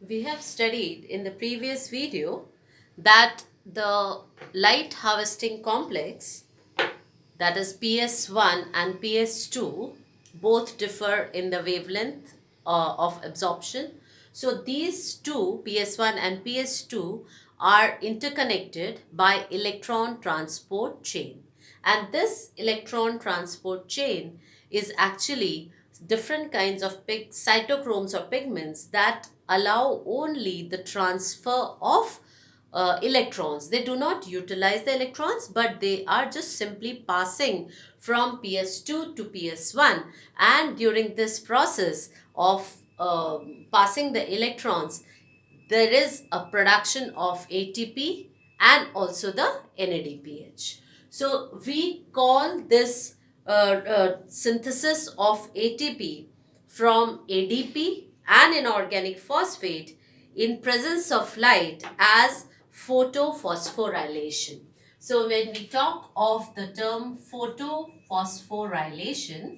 We have studied in the previous video that the light harvesting complex, that is PS1 and PS2, both differ in the wavelength of absorption. So these two, PS1 and PS2, are interconnected by electron transport chain. And this electron transport chain is actually different kinds of cytochromes or pigments that allow only the transfer of electrons. They do not utilize the electrons, but they are just simply passing from PS2 to PS1. And during this process of passing the electrons, there is a production of ATP and also the NADPH. So we call this synthesis of ATP from ADP and inorganic phosphate in presence of light as photophosphorylation. So when we talk of the term photophosphorylation,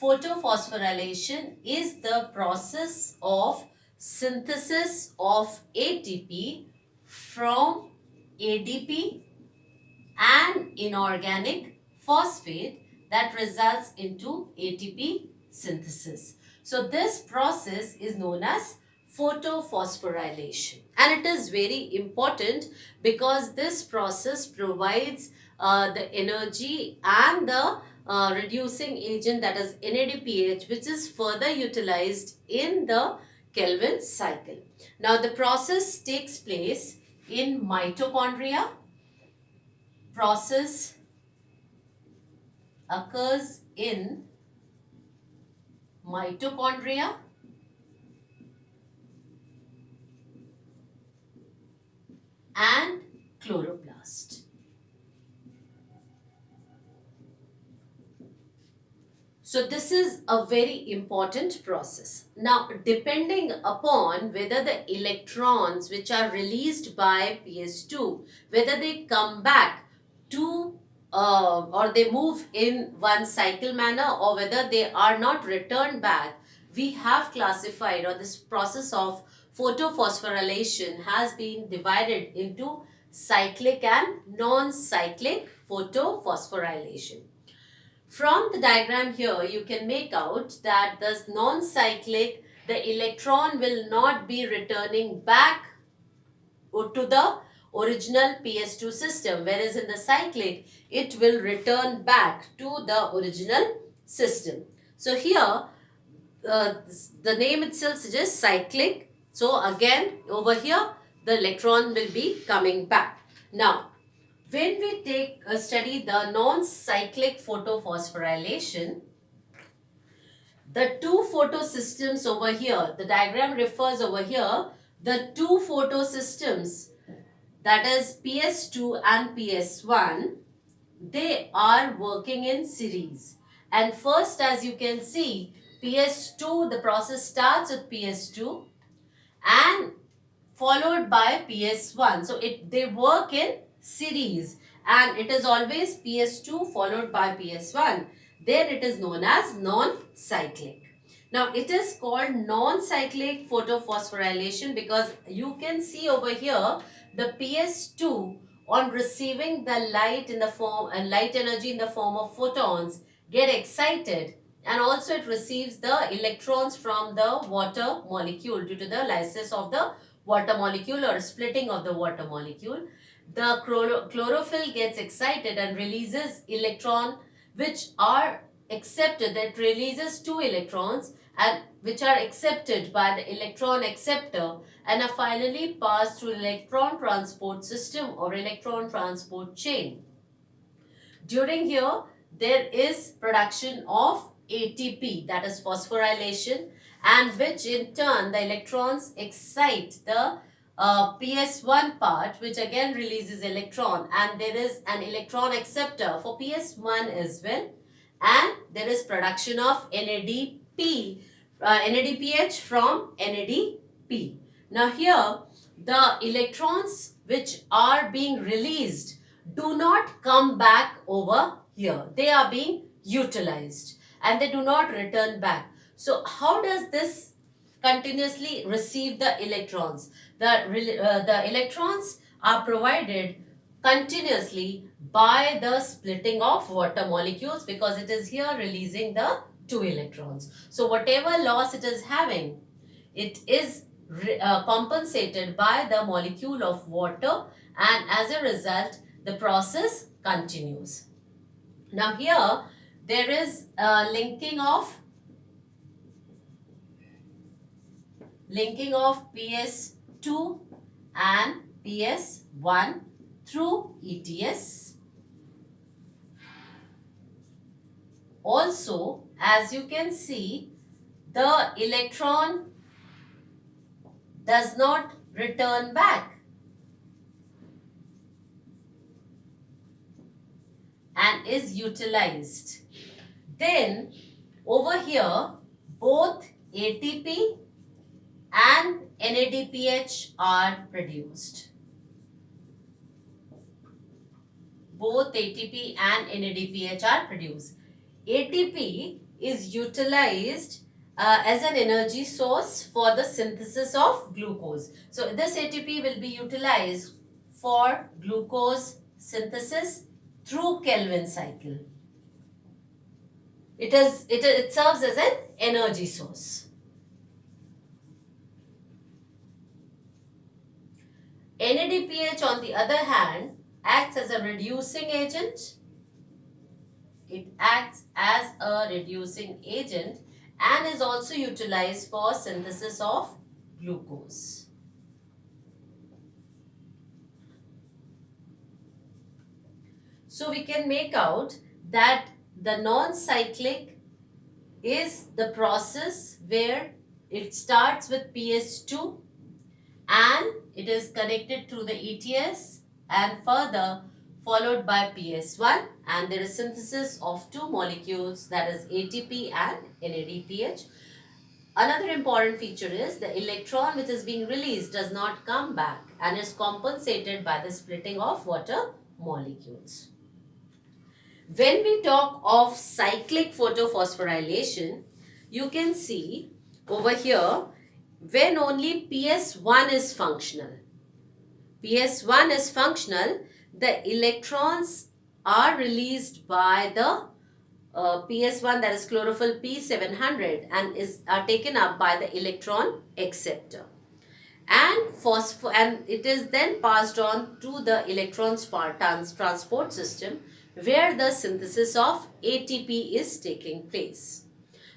photosphorylation is the process of synthesis of ATP from ADP and inorganic phosphate that results into ATP synthesis. So this process is known as photophosphorylation, and it is very important because this process provides the energy and the reducing agent, that is NADPH, which is further utilized in the Kelvin cycle. Now the process takes place in mitochondria. Process occurs in mitochondria and chloroplast. So this is a very important process. Now, depending upon whether the electrons which are released by PS2, whether they come back to or they move in one cycle manner, or whether they are not returned back, we have classified, or this process of photophosphorylation has been divided into cyclic and non-cyclic photophosphorylation. From the diagram here, you can make out that this non-cyclic, the electron will not be returning back to the original PS2 system, whereas in the cyclic, it will return back to the original system. So here, the name itself suggests cyclic. So again, over here, the electron will be coming back. Now, when we study the non-cyclic photophosphorylation, the two photosystems over here, the diagram refers over here, the two photosystems, that is PS2 and PS1, they are working in series. And first, as you can see, PS2, the process starts with PS2 and followed by PS1. So they work in series, and it is always PS2 followed by PS1. Then it is known as non-cyclic. Now it is called non-cyclic photophosphorylation because you can see over here the PS2, on receiving the light in the form and light energy in the form of photons, get excited, and also it receives the electrons from the water molecule due to the lysis of the water molecule or splitting of the water molecule. The chlorophyll gets excited and releases electron which are accepted, that releases two electrons and which are accepted by the electron acceptor and are finally passed through electron transport system or electron transport chain. During here, there is production of ATP, that is phosphorylation, and which in turn the electrons excite the PS1 part, which again releases electron, and there is an electron acceptor for PS1 as well, and there is production of NADPH from NADP. Now here, the electrons which are being released do not come back over here. They are being utilized and they do not return back. So how does this continuously receive the electrons? The electrons are provided continuously by the splitting of water molecules, because it is here releasing the two electrons. So whatever loss it is having, it is compensated by the molecule of water, and as a result the process continues. Now here there is a linking of PS2 and PS1 through ETS. Also, as you can see, the electron does not return back and is utilized. Then over here, both ATP and NADPH are produced. Both ATP and NADPH are produced. ATP is utilized as an energy source for the synthesis of glucose. So this ATP will be utilized for glucose synthesis through Kelvin cycle. It serves as an energy source. NADPH, on the other hand, acts as a reducing agent. It acts as a reducing agent and is also utilized for synthesis of glucose. So we can make out that the non-cyclic is the process where it starts with PS2 and it is connected through the ETS and further followed by PS1, and there is synthesis of two molecules, that is ATP and NADPH. Another important feature is the electron which is being released does not come back and is compensated by the splitting of water molecules. When we talk of cyclic photophosphorylation, you can see over here when only PS1 is functional. PS1 is functional, the electrons are released by the PS1, that is chlorophyll P700, and are taken up by the electron acceptor. And it is then passed on to the electron transport system, where the synthesis of ATP is taking place.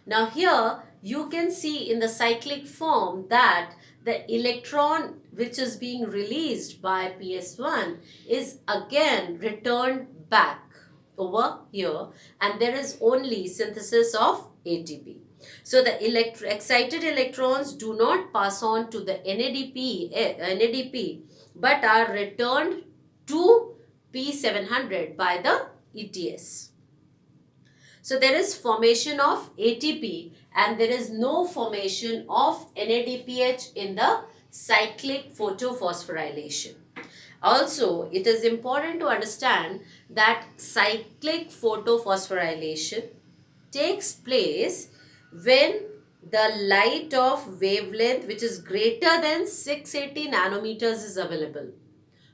Now here you can see in the cyclic form that the electron which is being released by PS1 is again returned back over here, and there is only synthesis of ATP. So the excited electrons do not pass on to the NADP but are returned to P700 by the ETS. So there is formation of ATP and there is no formation of NADPH in the cyclic photophosphorylation. Also, it is important to understand that cyclic photophosphorylation takes place when the light of wavelength which is greater than 680 nanometers is available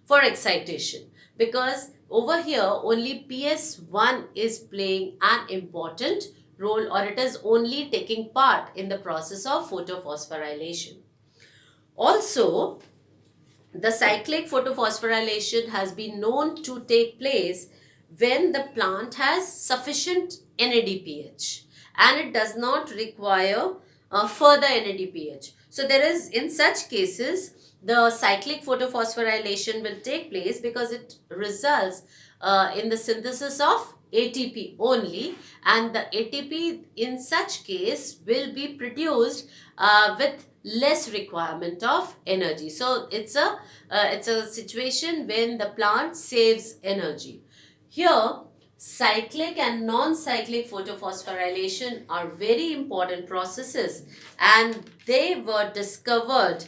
for excitation, because over here only PS1 is playing an important role, or it is only taking part in the process of photophosphorylation. Also, the cyclic photophosphorylation has been known to take place when the plant has sufficient NADPH and it does not require further NADPH. So there is, in such cases, the cyclic photophosphorylation will take place because it results in the synthesis of ATP only, and the ATP in such case will be produced with less requirement of energy. So it's a situation when the plant saves energy. Here, cyclic and non-cyclic photophosphorylation are very important processes, and they were discovered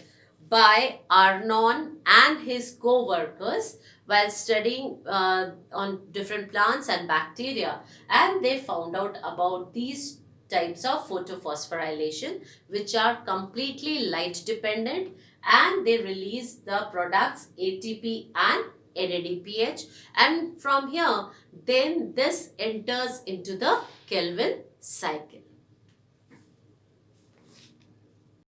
by Arnon and his co-workers while studying on different plants and bacteria, and they found out about these types of photophosphorylation, which are completely light dependent, and they release the products ATP and NADPH, and from here then this enters into the Kelvin cycle.